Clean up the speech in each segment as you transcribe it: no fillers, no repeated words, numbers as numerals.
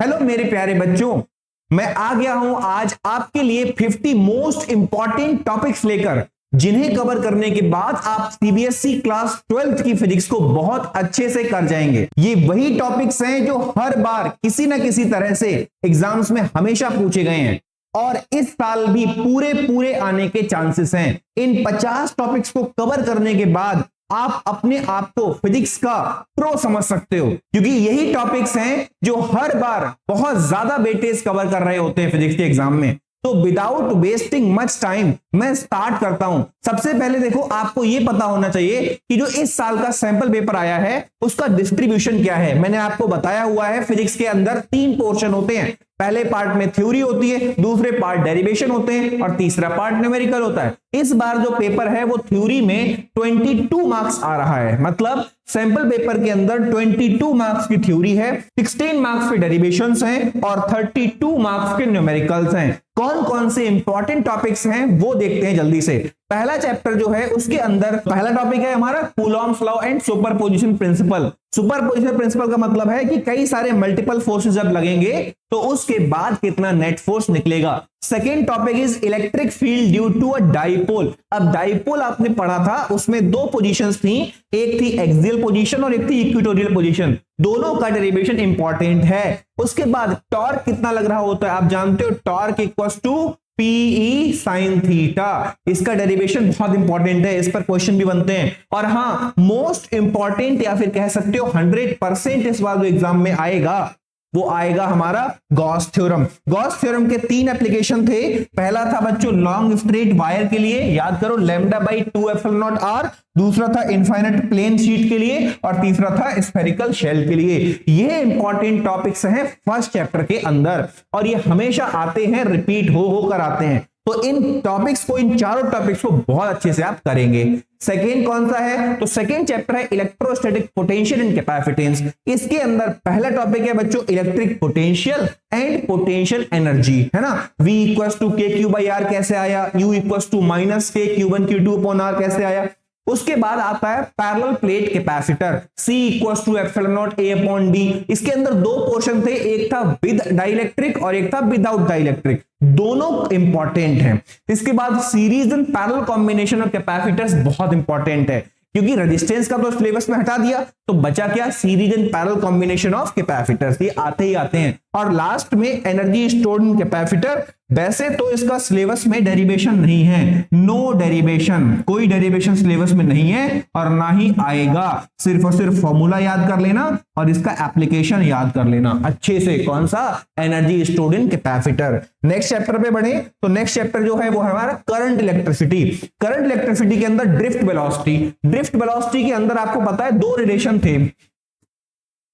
Hello मेरे प्यारे बच्चों, मैं आ गया हूं आज आपके लिए 50 मोस्ट इंपॉर्टेंट टॉपिक्स लेकर, जिन्हें कवर करने के बाद आप सीबीएसई क्लास 12th की फिजिक्स को बहुत अच्छे से कर जाएंगे। ये वही टॉपिक्स हैं जो हर बार किसी ना किसी तरह से एग्जाम्स में हमेशा पूछे गए हैं और इस साल भी पूरे आने के चांसेस हैं। इन 50 टॉपिक्स को कवर करने के बाद आप अपने आप को फिजिक्स का प्रो समझ सकते हो, क्योंकि यही टॉपिक्स हैं जो हर बार बहुत ज्यादा वेटेज कवर कर रहे होते हैं फिजिक्स के एग्जाम में। तो विदाउट वेस्टिंग मच टाइम मैं स्टार्ट करता हूं। सबसे पहले देखो, आपको यह पता होना चाहिए कि जो इस साल का सैंपल पेपर आया है उसका डिस्ट्रीब्यूशन क्या है। मैंने आपको बताया हुआ है फिजिक्स के अंदर 3 पोर्शन होते हैं। पहले पार्ट में थ्योरी होती है, दूसरे पार्ट डेरिवेशन होते हैं और तीसरा पार्ट न्यूमेरिकल होता है। इस बार जो पेपर है वो थ्योरी में 22 मार्क्स आ रहा है, मतलब सैंपल पेपर के अंदर 22 मार्क्स की थ्योरी है, 16 मार्क्स के डेरिवेशंस हैं और 32 मार्क्स के न्यूमेरिकल्स हैं। कौन कौन से इंपॉर्टेंट टॉपिक्स हैं वो देखते हैं जल्दी से। पहला चैप्टर जो है उसके अंदर पहला टॉपिक है हमारा Coulomb's law and superposition principle. Superposition principle का मतलब है कि कई सारे मल्टीपल फोर्सेस जब लगेंगे तो उसके बाद कितना नेट फोर्स निकलेगा। Second topic is electric field due to a dipole. अब डाइपोल आपने पढ़ा था, उसमें 2 पोजीशंस थी, एक थी एक्सियल पोजीशन और एक थी इक्वेटोरियल पोजीशन। दोनों का डेरिवेशन इंपॉर्टेंट है। उसके बाद टॉर्क कितना लग रहा होता है, आप जानते हो torque equals to PE sine theta. इसका डेरिवेशन बहुत इंपॉर्टेंट है, इस पर क्वेश्चन भी बनते हैं। और हाँ, मोस्ट इंपॉर्टेंट या फिर कह सकते हो 100% इस बार जो एग्जाम में आएगा वो आएगा हमारा गॉस थ्योरम। गॉस थ्योरम के 3 एप्लीकेशन थे। पहला था बच्चों लॉन्ग स्ट्रेट वायर के लिए, याद करो lambda by 2 epsilon naught R. दूसरा था इनफाइनाइट प्लेन शीट के लिए और तीसरा था स्फेरिकल शेल के लिए। ये इंपॉर्टेंट टॉपिक्स हैं फर्स्ट चैप्टर के अंदर और ये हमेशा आते हैं, रिपीट हो होकर आते हैं। तो इन टॉपिक्स को, इन चारों टॉपिक्स को बहुत अच्छे से आप करेंगे। सेकेंड कौन सा है, तो सेकेंड चैप्टर है इलेक्ट्रोस्टैटिक पोटेंशियल एंड कैपेसिटेंस। इसके अंदर पहला टॉपिक है बच्चों electric potential and potential energy, है ना। V इक्वल्स टू के क्यू बाई आर कैसे आया, U इक्वल्स टू माइनस के Q1 Q2 अपॉन आर कैसे आया। उसके बाद आता है parallel plate capacitor, C equals to epsilon naught A upon D। इसके अंदर 2 पोर्शन थे, एक था विद डाइलेक्ट्रिक और एक था विदाउट डाइलेक्ट्रिक। दोनों इंपॉर्टेंट हैं। इसके बाद series and parallel combination of capacitors बहुत इंपॉर्टेंट है, क्योंकि रेजिस्टेंस का तो सिलेबस में हटा दिया तो बचा क्या, series and parallel combination of capacitors. ये आते ही आते हैं। और लास्ट में एनर्जी स्टोर्ड इन कैपेसिटर। वैसे तो इसका सिलेबस में डेरिवेशन नहीं है, नो डेरिवेशन, कोई डेरिवेशन सिलेबस में नहीं है और ना ही आएगा। सिर्फ और सिर्फ फॉर्मूला याद कर लेना और इसका एप्लीकेशन याद कर लेना अच्छे से। कौन सा, energy stored in capacitor. Next chapter पे बढ़े तो नेक्स्ट चैप्टर जो है वो है हमारा करंट इलेक्ट्रिसिटी। करंट इलेक्ट्रिसिटी के अंदर ड्रिफ्ट वेलोसिटी। ड्रिफ्ट वेलोसिटी के अंदर आपको पता है 2 रिलेशन थे।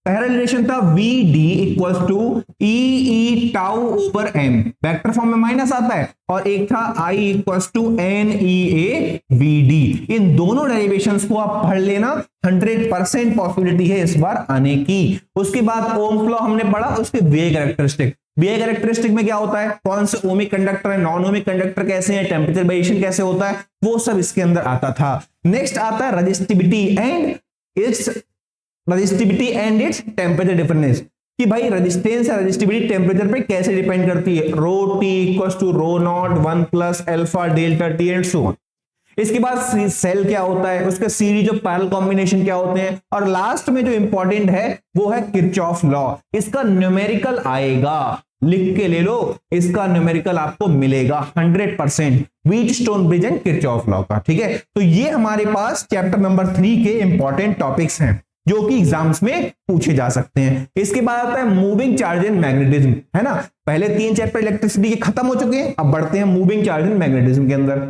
पहला रिलेशन था VD equals to EE tau over M, vector form में माइनस आता है, और एक था I equals to NEA VD। इन दोनों डेरिवेशंस को आप पढ़ लेना, 100% पॉसिबिलिटी है इस बार आने की। उसके बाद ओम्स लॉ हमने पढ़ा, उसके वे कैरेक्टरिस्टिक। वे कैरेक्टरिस्टिक में क्या होता है, कौन से ओमिक कंडक्टर है, नॉन ओमिक कंडक्टर कैसे हैं, टेम्परेचर वेरिएशन कैसे होता है, वो सब इसके अंदर आता था। नेक्स्ट आता है resistivity and its temperature difference, कि भाई रेजिस्टेंस या रेजिस्टिविटी टेम्परेचर पे कैसे डिपेंड करती है। Rho t equals to rho naught 1 plus alpha delta t and so on. इसके बाद सेल क्या होता है, उसके सीरीज ऑफ पैरेलल कॉम्बिनेशन क्या होते हैं, और लास्ट में जो इंपॉर्टेंट है वो है किरचॉफ लॉ। इसका न्यूमेरिकल आएगा, लिख के ले लो, इसका न्यूमेरिकल आपको मिलेगा 100%, Wheatstone bridge and Kirchhoff law का। ठीक है, तो ये हमारे पास चैप्टर नंबर 3 के इंपॉर्टेंट टॉपिक्स हैं जो कि एग्जाम्स में पूछे जा सकते हैं। इसके बाद आता है मूविंग चार्ज एंड मैग्नेटिज्म, है ना। पहले 3 चैप्टर इलेक्ट्रिसिटी के खत्म हो चुके हैं, अब बढ़ते हैं मूविंग चार्ज एंड मैग्नेटिज्म के अंदर।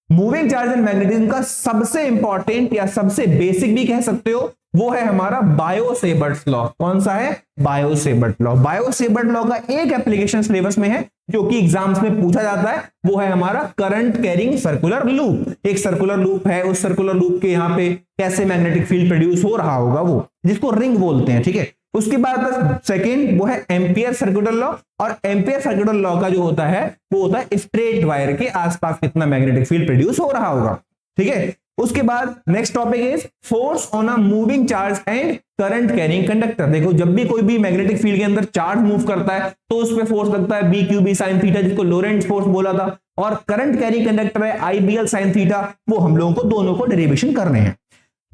मूविंग चार्ज एंड मैग्नेटिज्म का सबसे इंपॉर्टेंट या सबसे बेसिक भी कह सकते हो वो है हमारा बायो-सेवर्ट्स लॉ। कौन सा है, बायो-सेवर्ट लॉ। बायो-सेवर्ट लॉ का एक एप्लीकेशन सिलेबस में है जो कि एग्जाम्स में पूछा जाता है, वो है हमारा करंट कैरिंग सर्कुलर लूप। एक सर्कुलर लूप है, उस सर्कुलर लूप के यहाँ पे कैसे मैग्नेटिक फील्ड प्रोड्यूस हो रहा होगा, वो जिसको रिंग बोलते हैं। ठीक है, उसके बाद सेकेंड वो है एम्पियर सर्कुलर लॉ, और एम्पियर सर्कुलर लॉ का जो होता है वो होता है स्ट्रेट वायर के आसपास कितना मैग्नेटिक फील्ड प्रोड्यूस हो रहा होगा। ठीक है, उसके बाद next topic is force on a moving charge and current carrying conductor. देखो जब भी कोई भी मैग्नेटिक फील्ड के अंदर चार्ज मूव करता है तो उस पर फोर्स लगता है BQB sin थीटा, जिसको लोरेंट्ज फोर्स बोला था, और करंट कैरिंग कंडक्टर है IBL sin थीटा। वो हम लोगों को दोनों को डेरिवेशन करने हैं।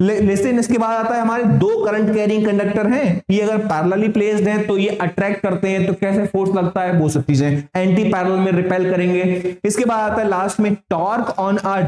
लेकिन इसके बाद आता है हमारे दो करंट कैरिंग कंडक्टर हैं, ये अगर पैरेलली प्लेस्ड हैं तो ये अट्रैक्ट करते हैं, तो कैसे फोर्स लगता है वो सब चीजें एंटी पैरेलल में रिपेल करेंगे। इसके बाद आता है लास्ट में torque on a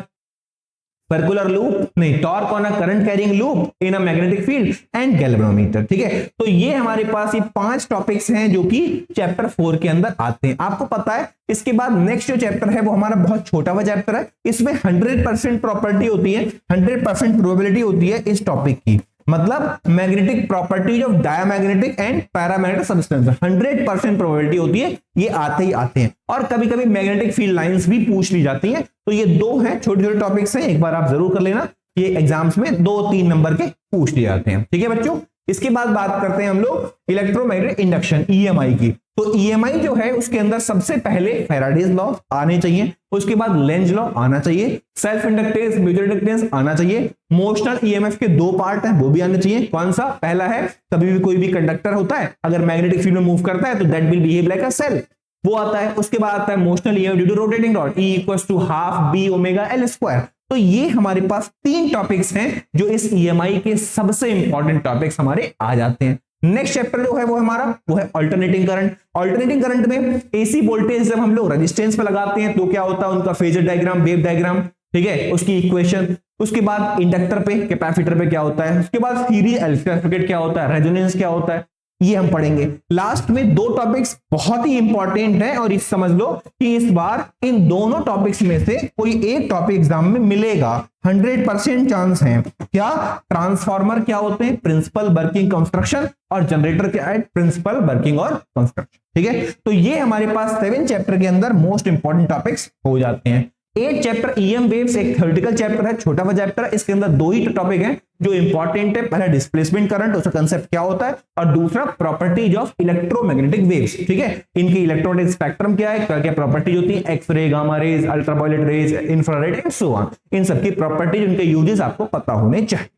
circular loop, नहीं torque on a current carrying loop in a magnetic field and galvanometer. ठीक है, तो ये हमारे पास ये 5 टॉपिक्स हैं जो कि चैप्टर 4 के अंदर आते हैं। आपको पता है इसके बाद नेक्स्ट जो चैप्टर है वो हमारा बहुत छोटा हुआ चैप्टर है, इसमें 100% प्रॉपर्टी होती है, 100% प्रोबेबिलिटी होती है इस टॉपिक की, मतलब magnetic properties of diamagnetic and paramagnetic substance, 100% probability होती है, ये आते ही आते हैं। और कभी कभी मैग्नेटिक फील्ड लाइंस भी पूछ ली जाती हैं, तो ये दो हैं छोटे छोटे टॉपिक्स हैं, एक बार आप जरूर कर लेना, ये एग्जाम्स में 2-3 नंबर के पूछ लिए जाते हैं। ठीक है बच्चों, इसके बाद बात करते हैं हम लोग इलेक्ट्रोमैग्नेटिक इंडक्शन EMI की। तो EMI जो है उसके अंदर सबसे पहले फैराडेज लॉ आने चाहिए, उसके बाद लेंज लॉ आना चाहिए, सेल्फ इंडक्टेंस म्यूचुअल इंडक्टेंस आना चाहिए, मोशनल EMF के 2 पार्ट हैं वो भी आने चाहिए। कौन सा? पहला है कभी भी कोई भी कंडक्टर होता है अगर मैग्नेटिक फील्ड में मूव करता है तो that will behave like a cell, वो आता है। उसके बाद आता है motional EMF due to rotating rod E = ½ B omega L²। तो ये हमारे पास 3 टॉपिक्स हैं जो इस EMI के सबसे इंपॉर्टेंट टॉपिक्स हमारे आ जाते हैं। नेक्स्ट चैप्टर जो है वो हमारा वो है अल्टरनेटिंग करंट। अल्टरनेटिंग करंट में AC वोल्टेज जब हम लोग रेजिस्टेंस पे लगाते हैं तो क्या होता है, उनका फेजर डायग्राम, वेव डायग्राम, ठीक है, उसकी इक्वेशन। उसके बाद इंडक्टर पे, कैपेसिटर पे क्या होता है, उसके बाद सीरीज इलेक्ट्रिक सर्किट क्या होता है, रेजोनेंस क्या होता है, ये हम पढ़ेंगे। लास्ट में 2 टॉपिक्स बहुत ही इंपॉर्टेंट हैं और इस समझ लो कि इस बार इन दोनों टॉपिक्स में से कोई एक टॉपिक एग्जाम में मिलेगा, 100% चांस है। क्या? ट्रांसफार्मर क्या होते हैं, प्रिंसिपल वर्किंग कंस्ट्रक्शन, और जनरेटर क्या है, प्रिंसिपल वर्किंग और कंस्ट्रक्शन। ठीक है, तो ये हमारे पास 7 चैप्टर के अंदर मोस्ट इंपॉर्टेंट टॉपिक्स हो जाते हैं। 8 चैप्टर EM वेव्स एक थ्योरेटिकल चैप्टर है, छोटा सा चैप्टर है, इसके अंदर 2 ही टॉपिक हैं जो इंपॉर्टेंट है। पहला डिस्प्लेसमेंट करंट, उसका कांसेप्ट क्या होता है, और दूसरा प्रॉपर्टीज ऑफ इलेक्ट्रोमैग्नेटिक वेव्स। ठीक है, इनकी इलेक्ट्रोमैग्नेटिक स्पेक्ट्रम क्या है, क्या क्या प्रॉपर्टीज होती है, x ray, gamma rays, ultraviolet rays, infrared and so on, इन सबकी प्रॉपर्टीज, उनके यूजेस आपको पता होने चाहिए।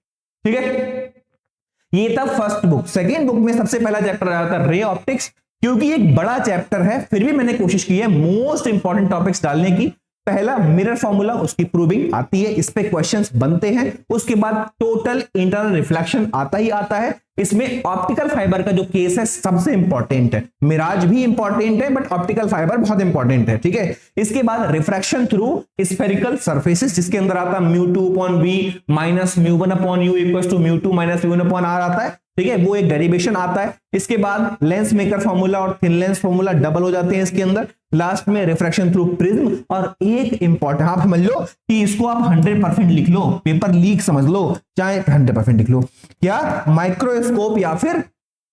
ठीक है, ये था फर्स्ट बुक। सेकेंड बुक में सबसे पहला चैप्टर आया था रे ऑप्टिक्स। क्योंकि एक बड़ा चैप्टर है फिर भी मैंने कोशिश की है मोस्ट इंपॉर्टेंट टॉपिक्स डालने की। पहला मिरर फॉर्मूला, उसकी प्रूविंग आती है, इस पे क्वेश्चंस बनते हैं। उसके बाद टोटल इंटरनल रिफ्लेक्शन आता ही आता है। इसमें ऑप्टिकल फाइबर का जो केस है सबसे इंपॉर्टेंट है, मिराज भी इंपॉर्टेंट है बट ऑप्टिकल फाइबर बहुत इंपॉर्टेंट है। ठीक है, इसके बाद रिफ्रैक्शन थ्रू स्फेरिकल सरफेसेस, जिसके अंदर आता है μ2/v - μ1/u = μ2 - μ1/r आता है। ठीक है, वो एक डेरिवेशन आता है। इसके बाद लेंस मेकर फॉर्मूला और थिन लेंस फॉर्मूला डबल हो जाते हैं इसके अंदर। लास्ट में रिफ्रैक्शन थ्रू प्रिज्म, और एक इंपॉर्टेंट आप समझ लो कि इसको आप 100% लिख लो, पेपर लीक समझ लो, चाहे 100% लिख लो। क्या? माइक्रोस्कोप या फिर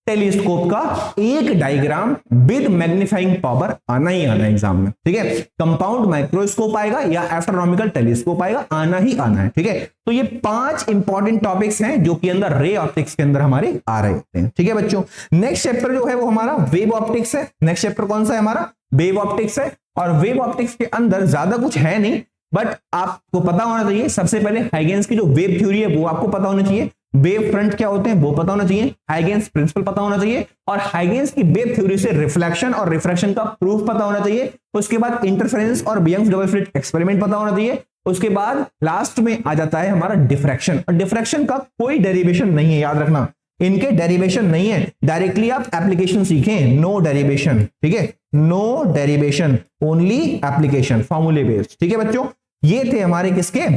टेलीस्कोप का एक डायग्राम विद मैग्नीफाइंग पावर आना ही आना है एग्जाम में। ठीक है, कंपाउंड माइक्रोस्कोप आएगा या एस्ट्रोनॉमिकल टेलीस्कोप आएगा, आना ही आना है। ठीक है, तो ये 5 इंपॉर्टेंट टॉपिक्स हैं जो कि अंदर रे ऑप्टिक्स के अंदर हमारे आ रहे होते हैं। ठीक है बच्चों, नेक्स्ट चैप्टर जो है वो हमारा वेव ऑप्टिक्स है। नेक्स्ट चैप्टर कौन सा है हमारा? वेव ऑप्टिक्स है। और वेव ऑप्टिक्स के अंदर ज्यादा कुछ है नहीं, बट आपको पता होना चाहिए सबसे पहले हाइगेंस की जो वेव थ्योरी है वो आपको पता होना चाहिए, वेव फ्रंट क्या होते हैं वो पता होना चाहिए, हाइगेंस प्रिंसिपल पता होना चाहिए, और हाइगेंस की वेव थ्योरी से रिफ्लेक्शन और रिफ्रैक्शन का प्रूफ पता होना चाहिए। उसके बाद इंटरफेरेंस और यंग्स डबल स्लिट एक्सपेरिमेंट पता होना चाहिए। उसके बाद लास्ट में आ जाता है हमारा डिफ्रैक्शन, और डिफ्रैक्शन का कोई डेरिवेशन नहीं है, याद रखना, इनके डेरिवेशन नहीं है, डायरेक्टली आप एप्लीकेशन सीखें, नो डेरिवेशन। ठीक है, नो डेरिवेशन, ओनली एप्लीकेशन, फॉर्मूले बेस्ड। ठीक है बच्चों, ये थे हमारे किसके?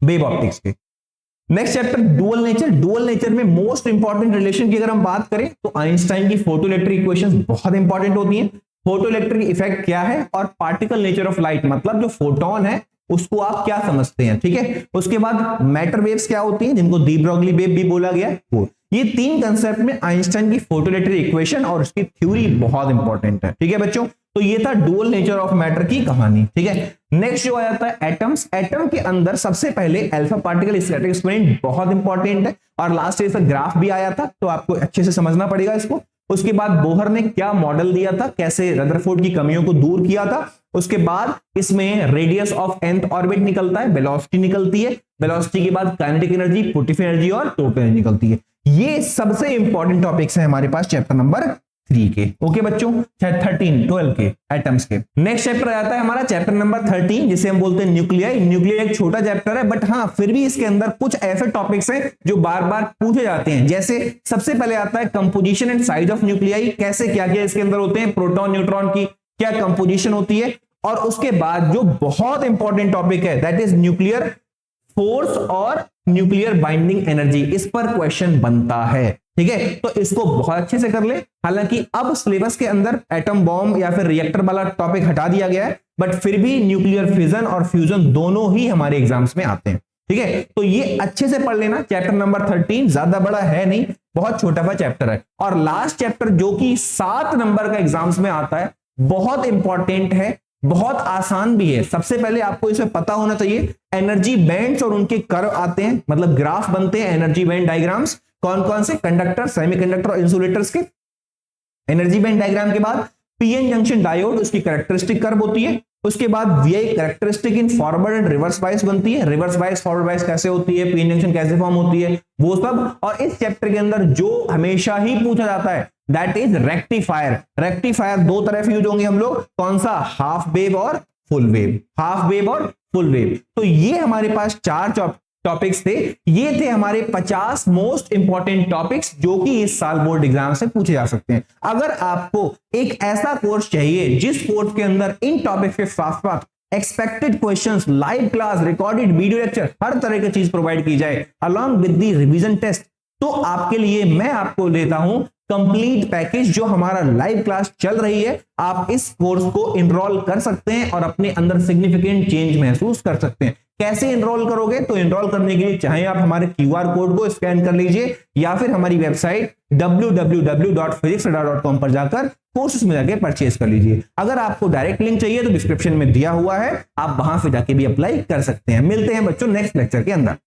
वेव ऑप्टिक्स के। Next chapter dual nature. Dual nature में मोस्ट इंपॉर्टेंट रिलेशन की अगर हम बात करें तो आइंस्टाइन की फोटोइलेक्ट्रिक इक्वेशंस बहुत इंपॉर्टेंट होती हैं। फोटोइलेक्ट्रिक इफेक्ट क्या है और पार्टिकल नेचर ऑफ लाइट, मतलब जो फोटोन है उसको आप क्या समझते हैं। ठीक है, उसके बाद मैटर वेव्स क्या होती हैं जिनको डी ब्रोगली वेव भी बोला गया है। ये 3 कंसेप्ट में आइंस्टाइन की फोटोइलेक्ट्रिक इक्वेशन और उसकी थ्योरी बहुत इंपॉर्टेंट है। ठीक है बच्चों, तो ये था डुअल नेचर ऑफ मैटर की कहानी। ठीक है, नेक्स्ट जो आ जाता है एटम्स। एटम के अंदर सबसे पहले अल्फा पार्टिकल स्टैटिक एक्सपेरिमेंट बहुत इंपॉर्टेंट है, और लास्ट ईयर इसका ग्राफ भी आया था तो आपको अच्छे से समझना पड़ेगा इसको। उसके बाद बोहर ने क्या मॉडल दिया था, कैसे रदरफोर्ड की कमियों को दूर किया था। उसके बाद इसमें रेडियस ऑफ nth ऑर्बिट निकलता है, वेलोसिटी निकलती है, वेलोसिटी के बाद काइनेटिक एनर्जी, पोटेंशियल एनर्जी और टोटल एनर्जी निकलती है। ये सबसे इंपॉर्टेंट टॉपिक्स हैं हमारे पास चैप्टर नंबर 3 के। ओके बच्चों, 12 के एटम्स के। नेक्स्ट चैप्टर आता है हमारा चैप्टर नंबर 13, जिसे हम बोलते हैं न्यूक्लियाई। न्यूक्लियाई एक छोटा चैप्टर है, बट हाँ फिर भी इसके अंदर कुछ ऐसे टॉपिक्स हैं जो बार बार पूछे जाते हैं। जैसे सबसे पहले आता है composition and size of nuclei, कैसे क्या क्या इसके अंदर होते हैं, प्रोटॉन न्यूट्रॉन की क्या कंपोजिशन होती है। और उसके बाद जो बहुत इंपॉर्टेंट टॉपिक है दैट इज न्यूक्लियर फोर्स और न्यूक्लियर बाइंडिंग एनर्जी, इस पर क्वेश्चन बनता है। ठीक है, तो इसको बहुत अच्छे से कर ले। हालांकि अब सिलेबस के अंदर एटम बॉम्ब या फिर रिएक्टर वाला टॉपिक हटा दिया गया है, बट फिर भी न्यूक्लियर फिजन और फ्यूजन दोनों ही हमारे एग्जाम्स में आते हैं। ठीक है, तो ये अच्छे से पढ़ लेना। चैप्टर नंबर 13 ज्यादा बड़ा है नहीं, बहुत छोटा सा चैप्टर है। और लास्ट चैप्टर जो कि 7 नंबर का एग्जाम्स में आता है, बहुत इंपॉर्टेंट है, बहुत आसान भी है। सबसे पहले आपको इसे पता होना चाहिए एनर्जी बैंड्स और उनके कर्व आते हैं, मतलब ग्राफ बनते हैं एनर्जी बैंड डायग्राम्स। कौन कौन से, कंडक्टर, सेमीकंडक्टर और इंसुलेटर्स के। एनर्जी बैंड डायग्राम के बाद पीएन जंक्शन डायोड, उसकी कैरेक्टरिस्टिक कर्व होती है। उसके बाद VI characteristic in forward and reverse bias बनती है। रिवर्स बायस फॉरवर्ड बायस कैसे होती है, पीएन जंक्शन कैसे फॉर्म होती है, वो सब। और इस चैप्टर के अंदर जो हमेशा ही पूछा जाता है दैट इज रेक्टिफायर। रेक्टिफायर दो तरह यूज होंगे हम लोग, कौन सा, हाफ वेव और फुल वेव, हाफ वेव और फुल वेव। तो ये हमारे पास 4 टॉपिक्स थे। ये थे हमारे 50 मोस्ट इंपॉर्टेंट टॉपिक्स जो कि इस साल बोर्ड एग्जाम से पूछे जा सकते हैं। अगर आपको एक ऐसा कोर्स चाहिए जिस कोर्स के अंदर इन टॉपिक्स के साथ साथ expected questions, live class, recorded video lecture, हर तरह की चीज प्रोवाइड की जाए along with the revision test, तो आपके लिए मैं आपको लेता हूं कंप्लीट पैकेज जो हमारा लाइव क्लास चल रही है। आप इस कोर्स को इनरोल कर सकते हैं और अपने अंदर सिग्निफिकेंट चेंज महसूस कर सकते हैं। कैसे इनरोल करोगे, तो इनरोल करने के लिए चाहे आप हमारे क्यूआर कोड को स्कैन कर लीजिए या फिर हमारी वेबसाइट www.physicsradar.com पर जाकर कोर्सेस में जाके परचेज कर लीजिए। अगर आपको डायरेक्ट लिंक चाहिए तो डिस्क्रिप्शन में दिया हुआ है, आप वहां से जाके भी अप्लाई कर सकते हैं। मिलते हैं बच्चों नेक्स्ट लेक्चर के अंदर।